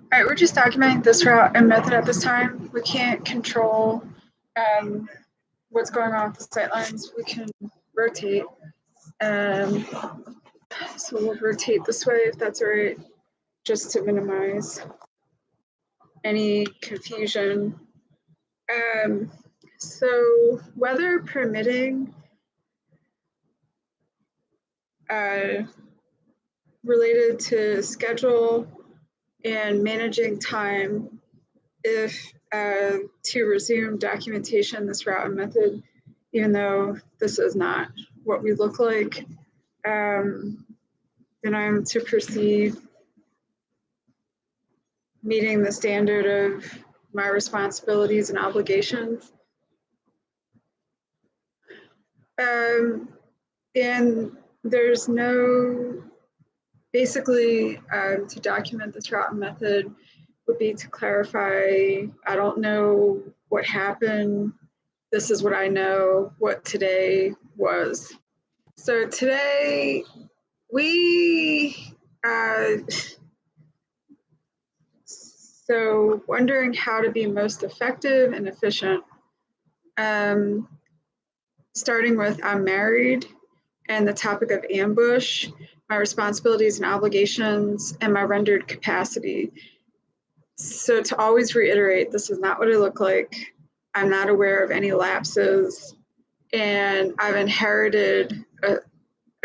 All right, we're just documenting this route and method at this time. We can't control what's going on with the sight lines. We can rotate. Um, so we'll rotate this way if that's all right, just to minimize any confusion. So weather permitting, related to schedule and managing time, if to resume documentation this route and method, even though this is not what we look like, then I'm to proceed meeting the standard of my responsibilities and obligations. And there's no, basically, to document this route and method would be to clarify, I don't know what happened. This is what I know, what today was. So today we, so wondering how to be most effective and efficient. Starting with I'm married and the topic of ambush, my responsibilities and obligations, and my rendered capacity. So to always reiterate, this is not what I look like. I'm not aware of any lapses, and I've inherited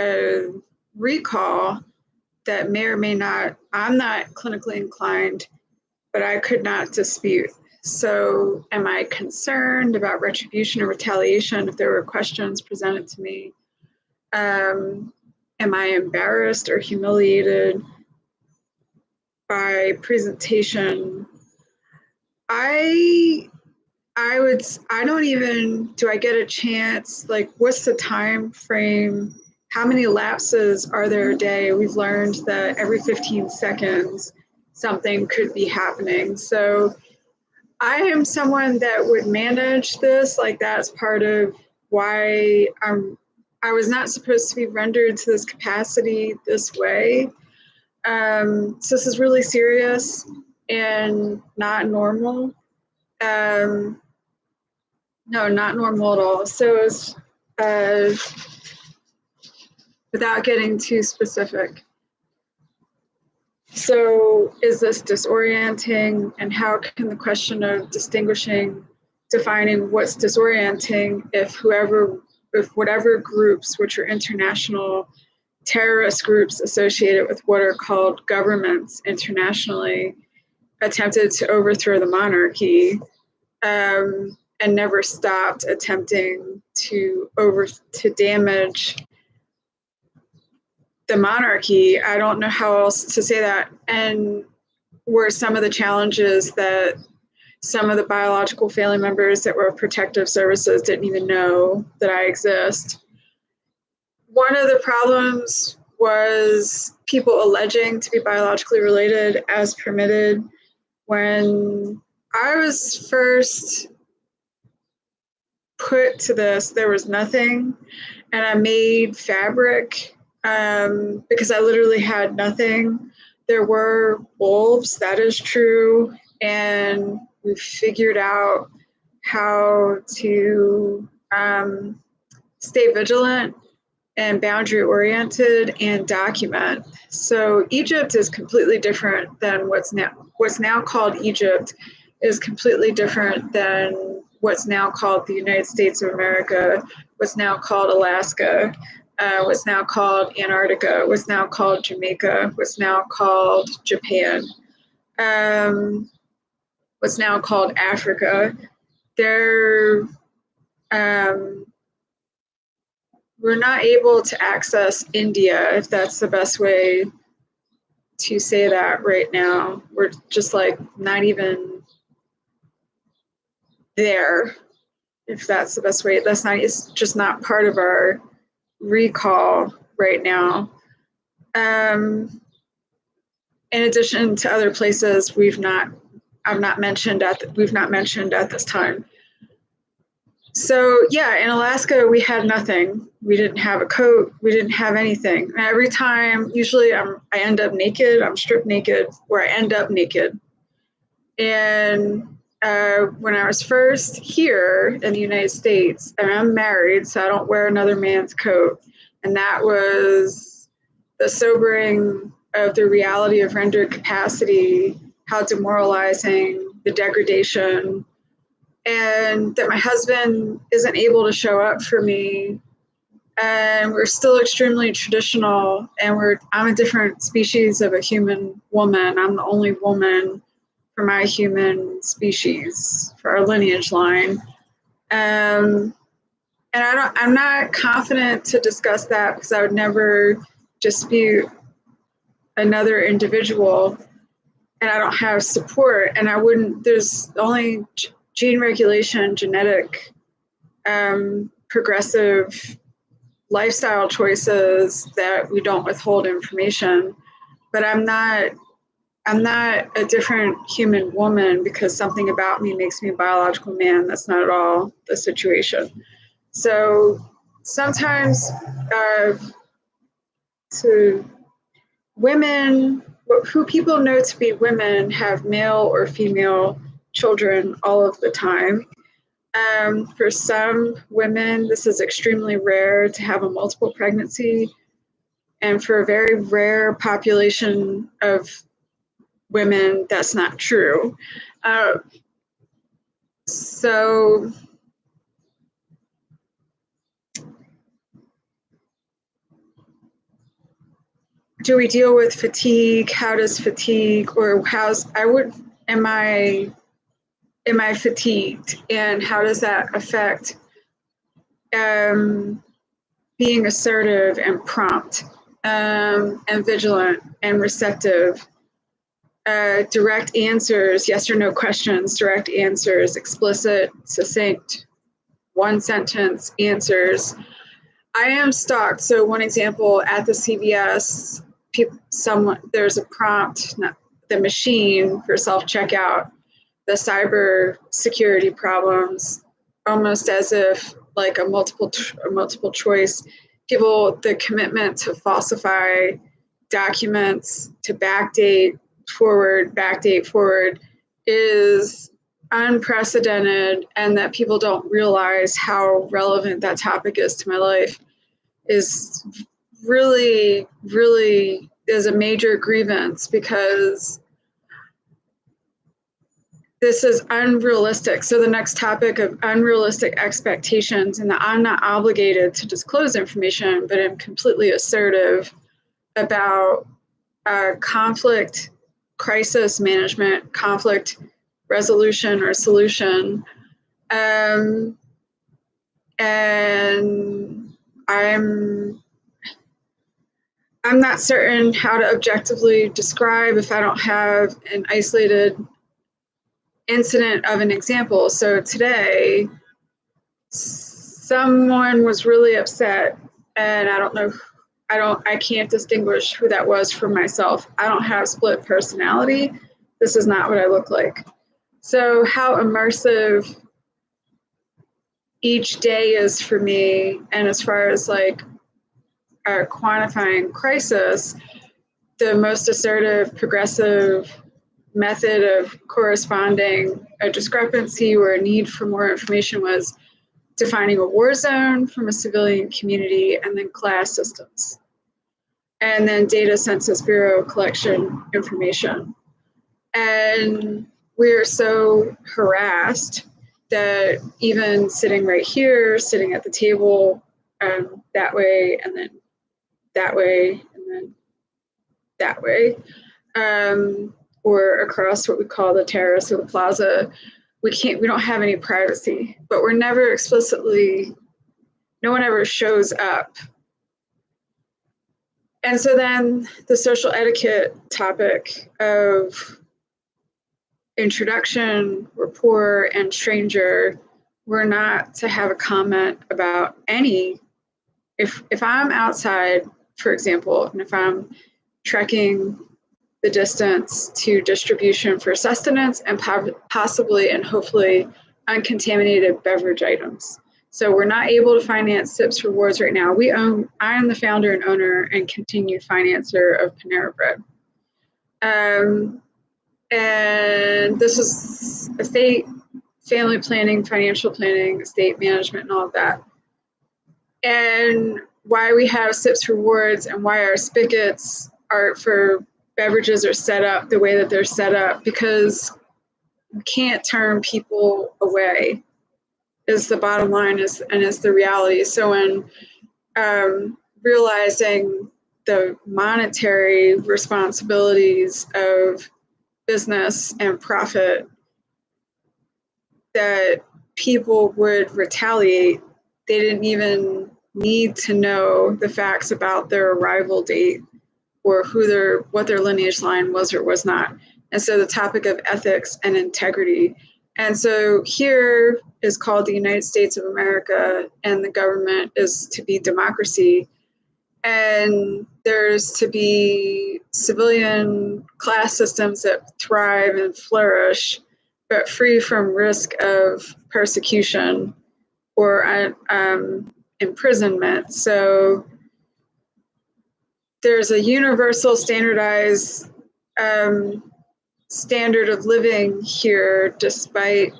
a recall that may or may not, I'm not clinically inclined, but I could not dispute. So am I concerned about retribution or retaliation if there were questions presented to me? Am I embarrassed or humiliated by presentation? I don't even, do I get a chance? Like, what's the time frame? How many lapses are there a day? We've learned that every 15 seconds, something could be happening. So I am someone that would manage this. Like, that's part of why I was not supposed to be rendered to this capacity this way. So this is really serious and not normal. No, not normal at all. So it's, without getting too specific. So is this disorienting, and how can the question of defining what's disorienting if whatever groups, which are international terrorist groups associated with what are called governments internationally, attempted to overthrow the monarchy, and never stopped attempting to damage the monarchy. I don't know how else to say that. And were some of the challenges that some of the biological family members that were protective services didn't even know that I exist. One of the problems was people alleging to be biologically related as permitted. When I was first put to this, there was nothing, and I made fabric because I literally had nothing. There were wolves, that is true, and we figured out how to stay vigilant and boundary oriented and document. So Egypt is completely different than what's now called Egypt is completely different than what's now called the United States of America, what's now called Alaska, what's now called Antarctica, what's now called Jamaica, what's now called Japan, what's now called Africa. We're not able to access India, if that's the best way to say that right now. We're just like not even there, if that's the best way. It's just not part of our recall right now. In addition to other places we've not mentioned at this time. So yeah, in Alaska, we had nothing. We didn't have a coat. We didn't have anything. And every time, usually I end up naked. I'm stripped naked, or I end up naked. And when I was first here in the United States, and I'm married, so I don't wear another man's coat, and that was the sobering of the reality of rendered capacity, how demoralizing, the degradation, and that my husband isn't able to show up for me. And we're still extremely traditional, and I'm a different species of a human woman. I'm the only woman for my human species, for our lineage line. And I'm not confident to discuss that because I would never dispute another individual, and I don't have support, and I wouldn't, there's only gene regulation, genetic, progressive lifestyle choices that we don't withhold information. But I'm not a different human woman because something about me makes me a biological man. That's not at all the situation. So sometimes to women, who people know to be women, have male or female children all of the time. For some women, this is extremely rare to have a multiple pregnancy. And for a very rare population of women, that's not true. So do we deal with fatigue? How does fatigue, or am I fatigued? And how does that affect being assertive and prompt, and vigilant and receptive? Direct answers, yes or no questions, direct answers, explicit, succinct, one sentence answers. I am stalked. So one example, at the CVS, there's a prompt, the machine for self-checkout, the cyber security problems, almost as if like a multiple choice, people, the commitment to falsify documents, to backdate forward is unprecedented, and that people don't realize how relevant that topic is to my life is really, really is a major grievance, because this is unrealistic. So the next topic of unrealistic expectations, and that I'm not obligated to disclose information, but I'm completely assertive about conflict, crisis management, conflict resolution or solution. And I'm not certain how to objectively describe if I don't have an isolated incident of an example. So today, someone was really upset, and I can't distinguish who that was from myself. I don't have split personality. This is not what I look like. So how immersive each day is for me, and as far as like quantifying crisis, the most assertive, progressive method of corresponding a discrepancy or a need for more information was defining a war zone from a civilian community, and then class systems, and then data census bureau collection information. And we are so harassed that even sitting right here, sitting at the table, that way, and then that way, and then that way, or across what we call the terrace or the plaza, we don't have any privacy, but we're never explicitly, no one ever shows up. And so then the social etiquette topic of introduction, rapport, and stranger, we're not to have a comment about any, if I'm outside, for example, and if I'm trekking the distance to distribution for sustenance and possibly and hopefully uncontaminated beverage items. So we're not able to finance Sips Rewards right now. I am the founder and owner and continued financer of Panera Bread. And this is estate, family planning, financial planning, estate management, and all of that. And why we have SIPS rewards and why our spigots are for beverages are set up the way that they're set up, because you can't turn people away is the bottom line, and is the reality. So when realizing the monetary responsibilities of business and profit, that people would retaliate. They didn't even need to know the facts about their arrival date or what their lineage line was or was not. And so the topic of ethics and integrity. And so here is called the United States of America, and the government is to be democracy. And there's to be civilian class systems that thrive and flourish, but free from risk of persecution or imprisonment. So there's a universal standardized standard of living here, despite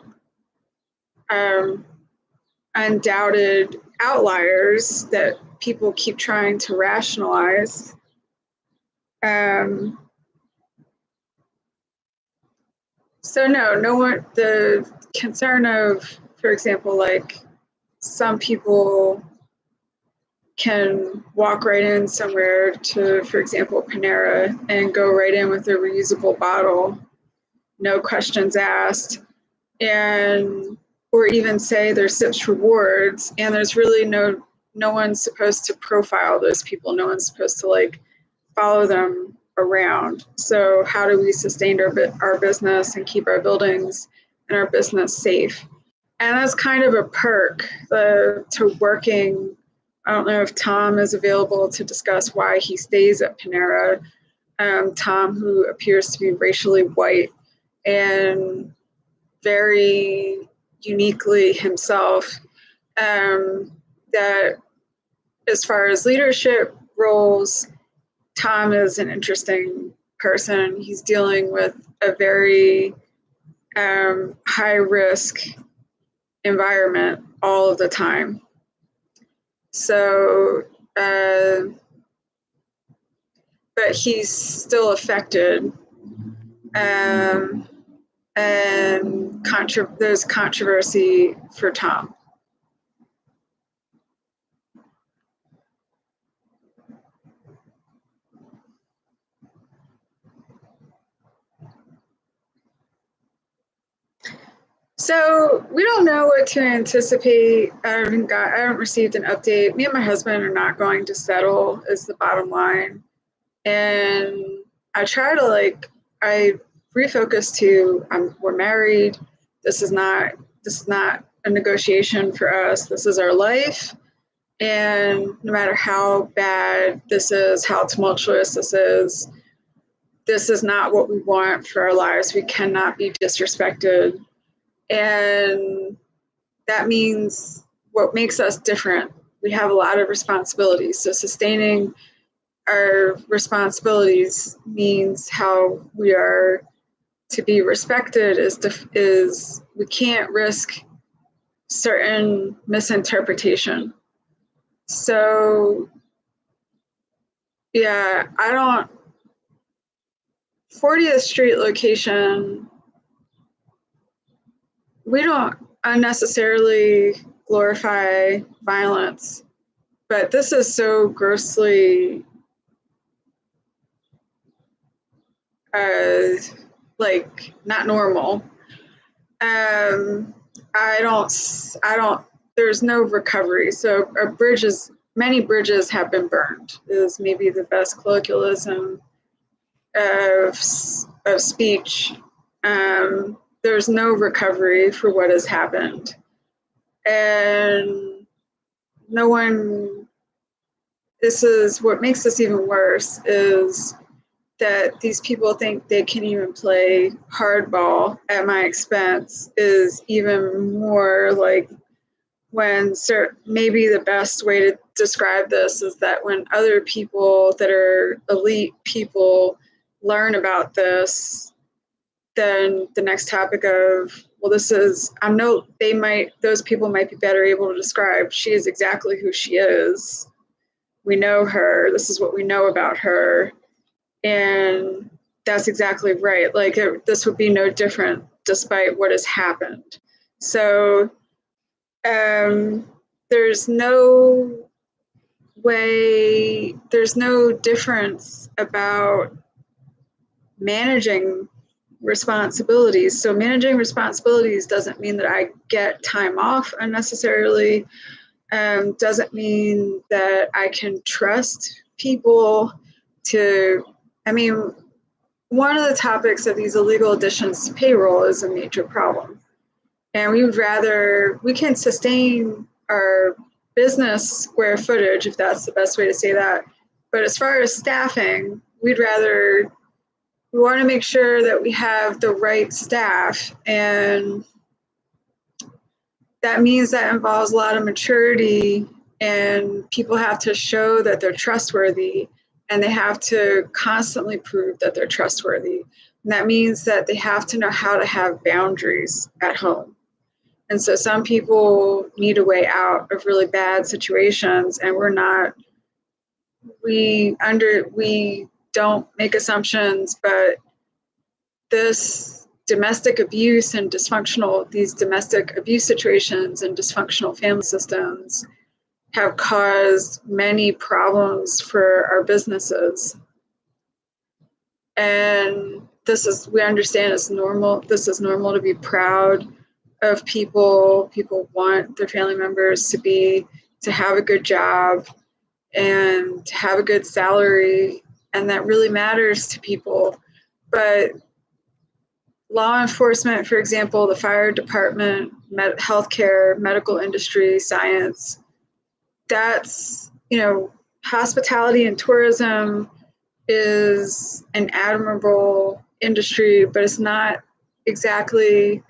undoubted outliers that people keep trying to rationalize. So no one, the concern of, for example, like some people can walk right in somewhere to, for example, Panera, and go right in with a reusable bottle, no questions asked, and or even say there's SIPS rewards, and there's really no one's supposed to profile those people. No one's supposed to like follow them around. So how do we sustain our business and keep our buildings and our business safe? And that's kind of a perk to working. I don't know if Tom is available to discuss why he stays at Panera. Tom, who appears to be racially white and very uniquely himself, that as far as leadership roles, Tom is an interesting person. He's dealing with a very high risk environment all of the time. So, but he's still affected. And there's controversy for Tom. So we don't know what to anticipate. I haven't received an update. Me and my husband are not going to settle, is the bottom line. And I try to I refocus to we're married. This is not a negotiation for us. This is our life. And no matter how bad this is, how tumultuous this is not what we want for our lives. We cannot be disrespected. And that means what makes us different. We have a lot of responsibilities. So sustaining our responsibilities means how we are to be respected is we can't risk certain misinterpretation. So yeah, 40th Street location, we don't unnecessarily glorify violence, but this is so grossly not normal. There's no recovery. So many bridges have been burned is maybe the best colloquialism of speech. There's no recovery for what has happened. And this is what makes this even worse, is that these people think they can even play hardball at my expense is even more like maybe the best way to describe this is that when other people that are elite people learn about this, then the next topic of, well, those people might be better able to describe, she is exactly who she is. We know her. This is what we know about her. And that's exactly right. Like this would be no different despite what has happened. So there's no difference about managing responsibilities. So managing responsibilities doesn't mean that I get time off unnecessarily. Doesn't mean that I can trust people to, I mean, one of the topics of these illegal additions to payroll is a major problem. And we can sustain our business square footage, if that's the best way to say that. But as far as staffing, we want to make sure that we have the right staff. And that means that involves a lot of maturity, and people have to show that they're trustworthy, and they have to constantly prove that they're trustworthy. And that means that they have to know how to have boundaries at home. And so some people need a way out of really bad situations, and we don't make assumptions, but these domestic abuse situations and dysfunctional family systems have caused many problems for our businesses. And we understand it's normal. This is normal to be proud of people. People want their family members to have a good job and to have a good salary, and that really matters to people. But law enforcement, for example, the fire department, healthcare, medical industry, science, that's, hospitality and tourism is an admirable industry, but it's not exactly,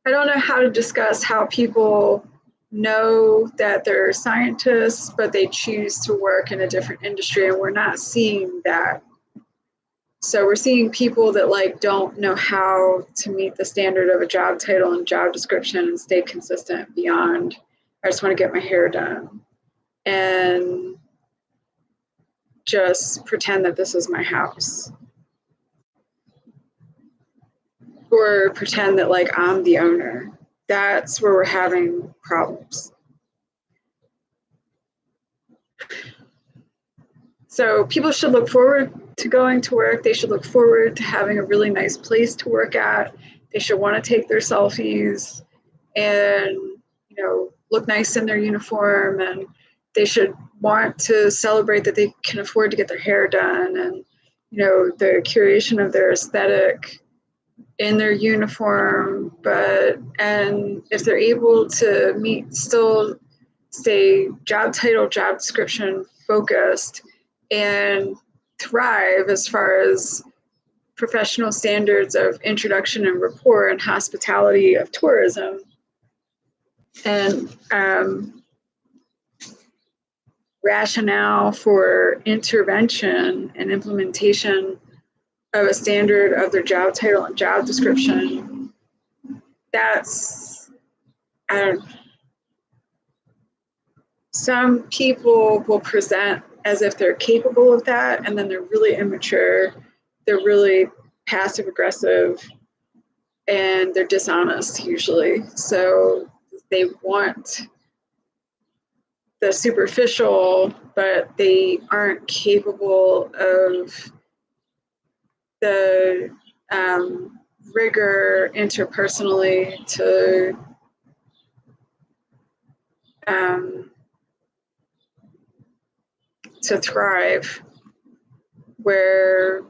I don't know how to discuss how people know that they're scientists, but they choose to work in a different industry, and we're not seeing that. So we're seeing people that don't know how to meet the standard of a job title and job description and stay consistent beyond, I just want to get my hair done and just pretend that this is my house. Or pretend that I'm the owner. That's where we're having problems. So people should look forward to going to work. They should look forward to having a really nice place to work at. They should want to take their selfies and, look nice in their uniform, and they should want to celebrate that they can afford to get their hair done, and, the curation of their aesthetic in their uniform. And if they're able to still stay job title, job description focused, and thrive as far as professional standards of introduction and rapport and hospitality of tourism, and rationale for intervention and implementation of a standard of their job title and job description. Some people will present as if they're capable of that, and then they're really immature, they're really passive aggressive, and they're dishonest usually. So they want the superficial, but they aren't capable of the rigor interpersonally to thrive, where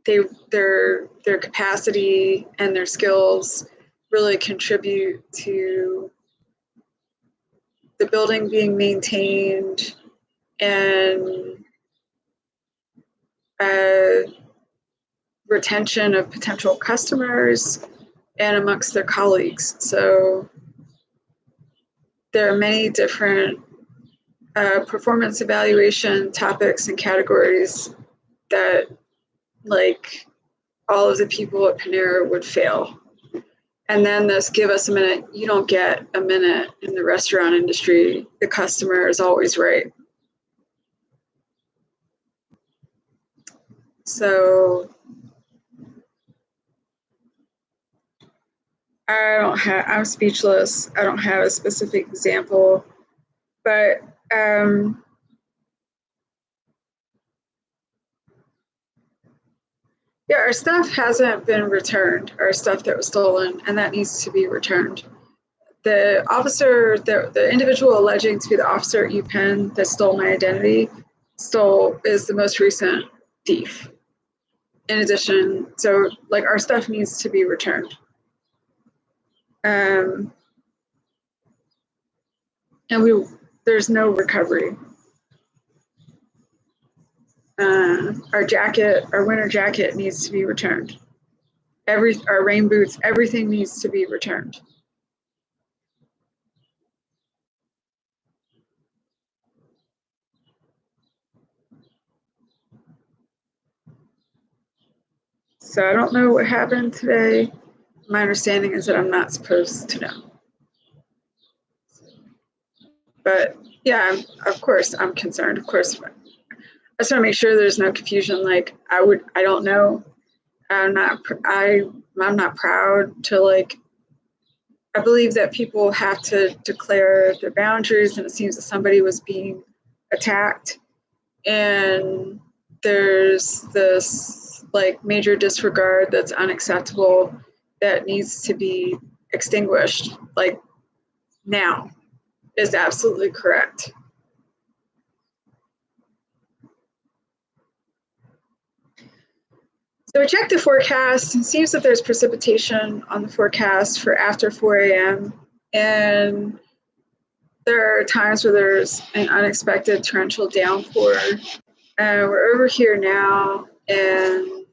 their capacity and their skills really contribute to the building being maintained and retention of potential customers and amongst their colleagues. So there are many different performance evaluation topics and categories that all of the people at Panera would fail. And then this give us a minute. You don't get a minute in the restaurant industry. The customer is always right. So I'm speechless. I don't have a specific example, but yeah, our stuff hasn't been returned, our stuff that was stolen, and that needs to be returned. The officer, the individual alleging to be the officer at UPenn that stole my identity, is the most recent thief. In addition, so like our stuff needs to be returned. And there's no recovery. Our winter jacket needs to be returned. Our rain boots, everything needs to be returned. So I don't know what happened today. My understanding is that I'm not supposed to know. But yeah, of course, I'm concerned. Of course, I just want to make sure there's no confusion. Like I don't know. I'm not proud to like. I believe that people have to declare their boundaries, and it seems that somebody was being attacked, and there's this like major disregard that's unacceptable that needs to be extinguished. Like now is absolutely correct. So we checked the forecast. It seems that there's precipitation on the forecast for after 4 a.m. And there are times where there's an unexpected torrential downpour. We're over here now, and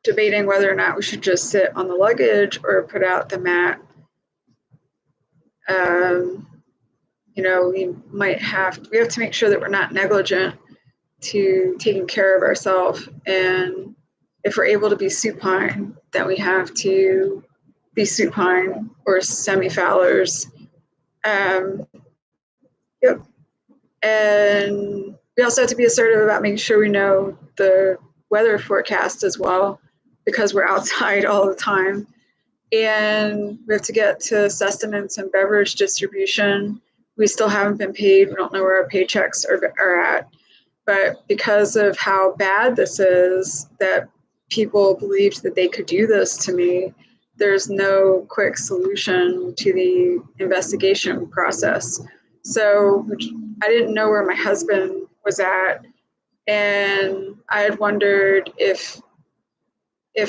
debating whether or not we should just sit on the luggage or put out the mat. We have to make sure that we're not negligent to taking care of ourselves, and if we're able to be supine, then we have to be supine or semi-Fowlers. Yep. And we also have to be assertive about making sure we know the weather forecast as well, because we're outside all the time. And we have to get to sustenance and beverage distribution. We still haven't been paid. We don't know where our paychecks are at. But because of how bad this is, that people believed that they could do this to me, there's no quick solution to the investigation process. So I didn't know where my husband was at, and I had wondered if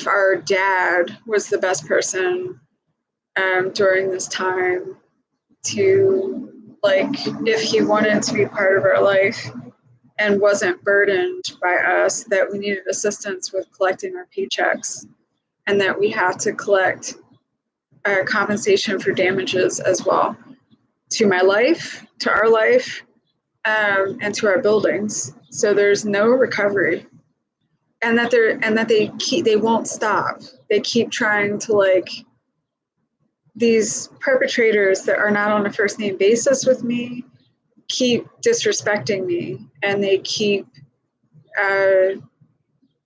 our dad was the best person during this time to, like, if he wanted to be part of our life and wasn't burdened by us, that we needed assistance with collecting our paychecks, and that we have to collect compensation for damages as well to my life, to our life, and to our buildings. So there's no recovery, and that they won't stop. They keep trying to, like, these perpetrators that are not on a first name basis with me keep disrespecting me, and they keep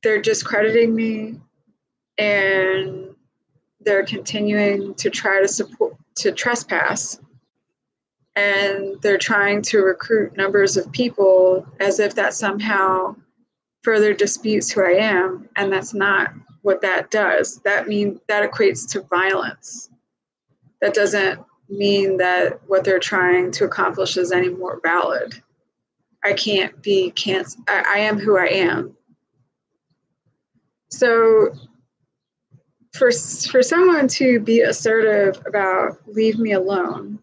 they're discrediting me, and they're continuing to try to trespass, and they're trying to recruit numbers of people as if that somehow further disputes who I am, and that's not what that does. That equates to violence. That doesn't mean that what they're trying to accomplish is any more valid. I can't be canceled. I am who I am. So for someone to be assertive about leave me alone,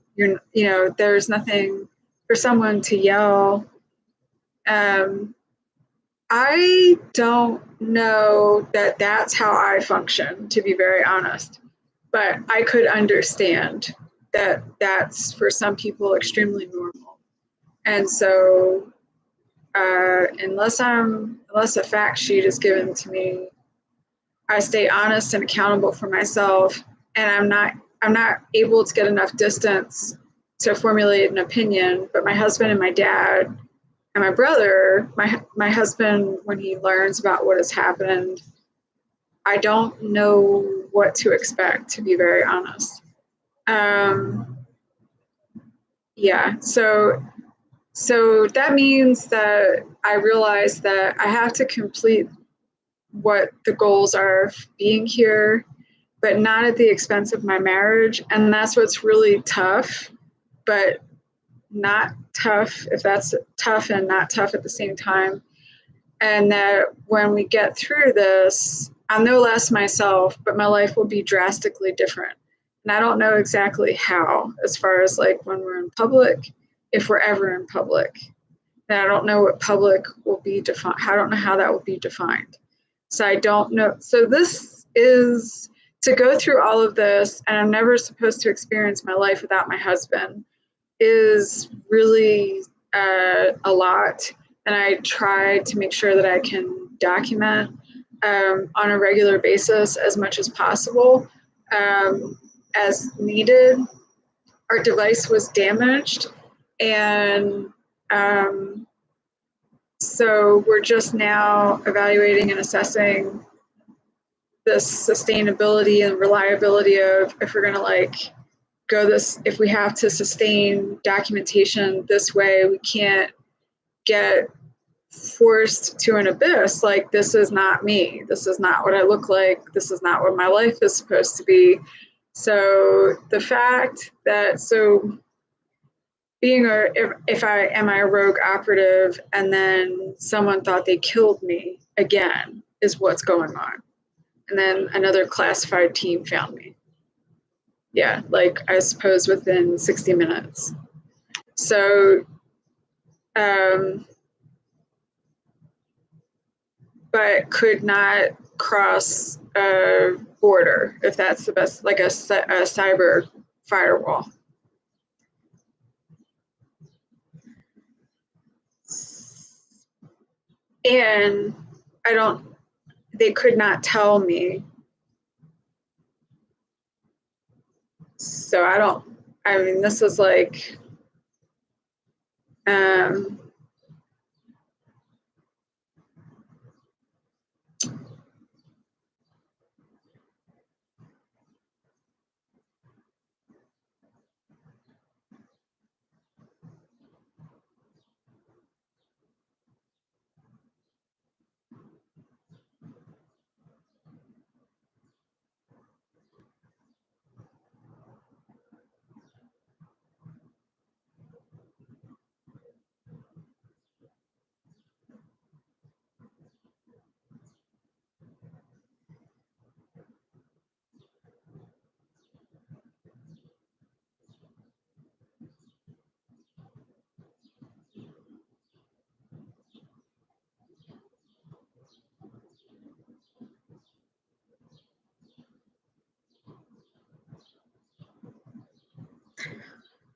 there's nothing for someone to yell. I don't know that that's how I function, to be very honest, but I could understand that that's for some people extremely normal. And so unless a fact sheet is given to me, I stay honest and accountable for myself, and I'm not able to get enough distance to formulate an opinion. But my husband and my dad and my brother, my husband, when he learns about what has happened, I don't know what to expect, to be very honest. Yeah, so that means that I realize that I have to complete what the goals are of being here, but not at the expense of my marriage. And that's what's really tough, but not tough, if that's tough and not tough at the same time. And that when we get through this, I'll no less myself, but my life will be drastically different. And I don't know exactly how, as far as like when we're in public, if we're ever in public. And I don't know what public will be defined. I don't know how that will be defined. So I don't know. So this is to go through all of this, and I'm never supposed to experience my life without my husband, is really a lot. And I try to make sure that I can document on a regular basis as much as possible as needed. Our device was damaged, and so we're just now evaluating and assessing the sustainability and reliability of if we're going to like go this, if we have to sustain documentation this way, we can't get forced to an abyss. Like, this is not me. This is not what I look like. This is not what my life is supposed to be. So the fact that, so being if I am I a rogue operative and then someone thought they killed me again is what's going on. And then another classified team found me. Yeah, like I suppose within 60 minutes. So, but could not cross a border, if that's the best, like a cyber firewall. And they could not tell me. So I mean, this is like,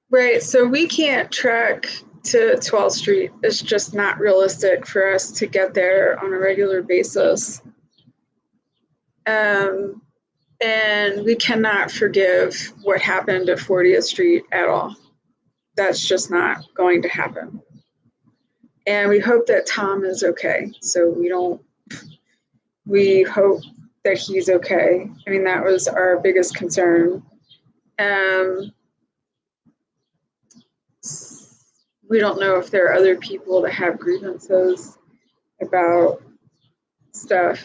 right. So we can't trek to 12th Street. It's just not realistic for us to get there on a regular basis. And we cannot forgive what happened at 40th Street at all. That's just not going to happen. And we hope that Tom is okay. So we hope that he's okay. I mean, that was our biggest concern. We don't know if there are other people that have grievances about stuff.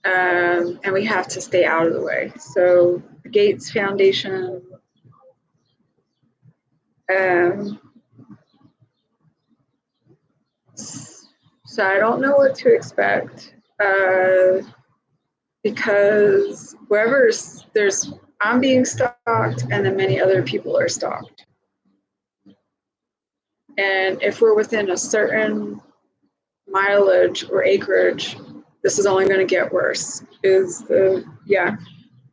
And we have to stay out of the way. So the Gates Foundation, so I don't know what to expect because I'm being stalked, and then many other people are stalked. And if we're within a certain mileage or acreage, this is only going to get worse. But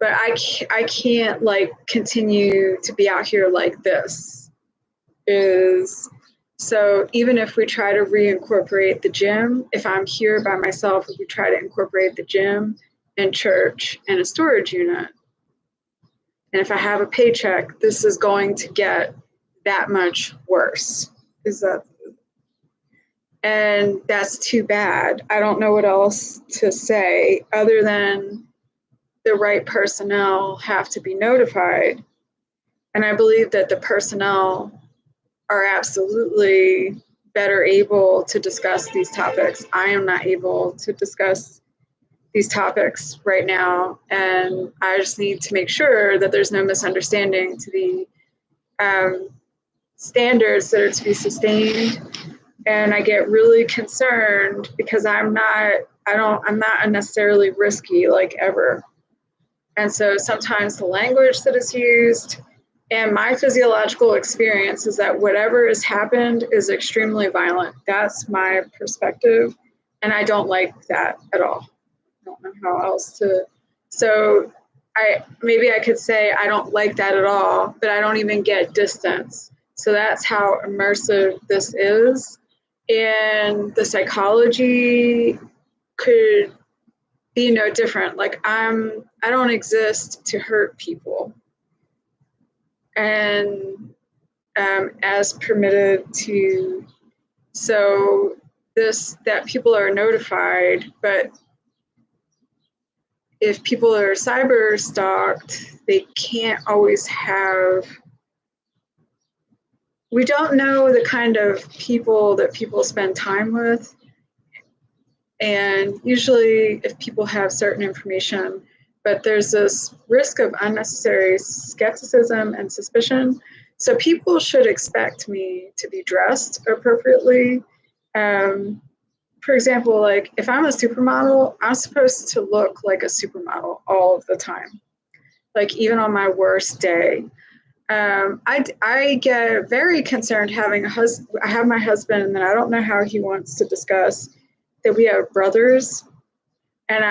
I can't like continue to be out here like this. So even if we try to reincorporate the gym, if I'm here by myself, if we try to incorporate the gym and church and a storage unit, and if I have a paycheck, this is going to get that much worse. Is that, and that's too bad. I don't know what else to say other than the right personnel have to be notified. And I believe that the personnel are absolutely better able to discuss these topics. I am not able to discuss these topics right now, and I just need to make sure that there's no misunderstanding to the standards that are to be sustained. And I get really concerned because I'm not unnecessarily risky like ever. And so sometimes the language that is used and my physiological experience is that whatever has happened is extremely violent. That's my perspective. And I don't like that at all. I don't know how else to. So maybe I could say I don't like that at all, but I don't even get distance. So that's how immersive this is. And the psychology could be no different. Like I don't exist to hurt people. And as permitted to, so this, that people are notified, but if people are cyber stalked, they can't always have, we don't know the kind of people that people spend time with. And usually if people have certain information, but there's this risk of unnecessary skepticism and suspicion. So people should expect me to be dressed appropriately. For example, like if I'm a supermodel, I'm supposed to look like a supermodel all of the time, like even on my worst day. I get very concerned having a husband. I have my husband, and then I don't know how he wants to discuss that we have brothers, and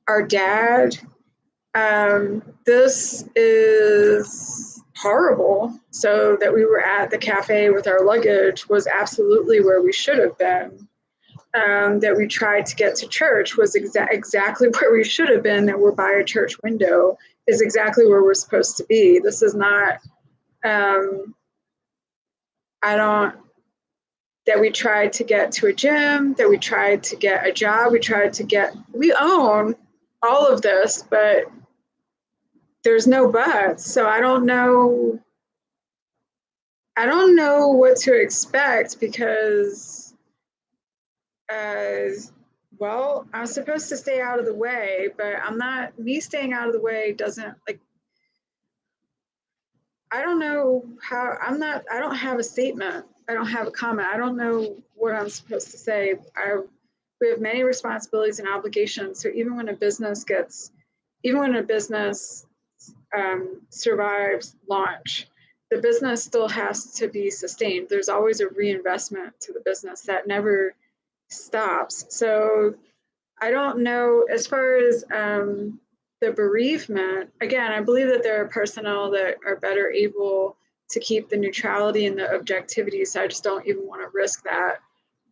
our dad. This is horrible. So that we were at the cafe with our luggage was absolutely where we should have been. That we tried to get to church was exactly where we should have been. That we're by a church window is exactly where we're supposed to be. This is not. I don't. That we tried to get to a gym. That we tried to get a job. We own all of this, but there's no buts. So I don't know what to expect because, well, I'm supposed to stay out of the way, but me staying out of the way doesn't, like, I don't know how, I don't have a statement. I don't have a comment. I don't know what I'm supposed to say. We have many responsibilities and obligations. So even when a business survives launch, the business still has to be sustained. There's always a reinvestment to the business that never stops. So I don't know, as far as the bereavement, again, I believe that there are personnel that are better able to keep the neutrality and the objectivity. So I just don't even want to risk that.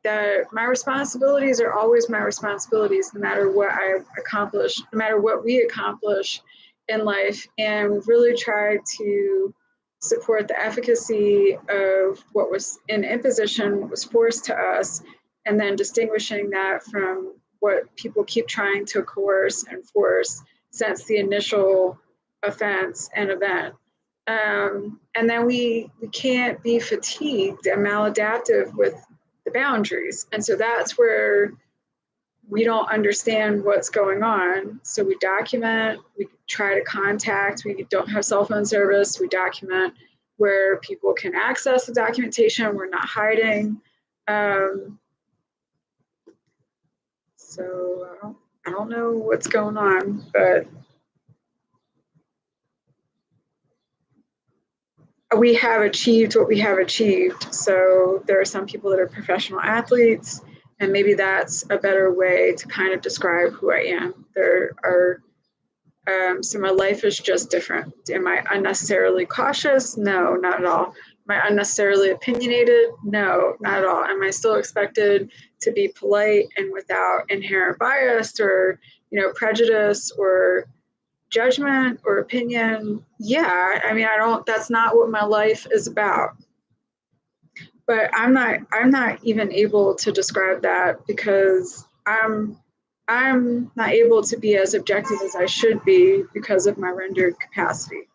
That my responsibilities are always my responsibilities, no matter what I accomplish, no matter what we accomplish in life, and really try to support the efficacy of what was an imposition, what was forced to us, and then distinguishing that from what people keep trying to coerce and force since the initial offense and event. And then we can't be fatigued and maladaptive with the boundaries. And so that's where we don't understand what's going on. So we document, we try to contact, we don't have cell phone service, we document where people can access the documentation, we're not hiding. So I don't know what's going on, but we have achieved what we have achieved. So there are some people that are professional athletes, and maybe that's a better way to kind of describe who I am. There are, so my life is just different. Am I unnecessarily cautious? No, not at all. Am I unnecessarily opinionated? No, not at all. Am I still expected to be polite and without inherent bias or, prejudice or judgment or opinion? Yeah, I mean, that's not what my life is about. But I'm not even able to describe that because I'm not able to be as objective as I should be because of my rendered capacity.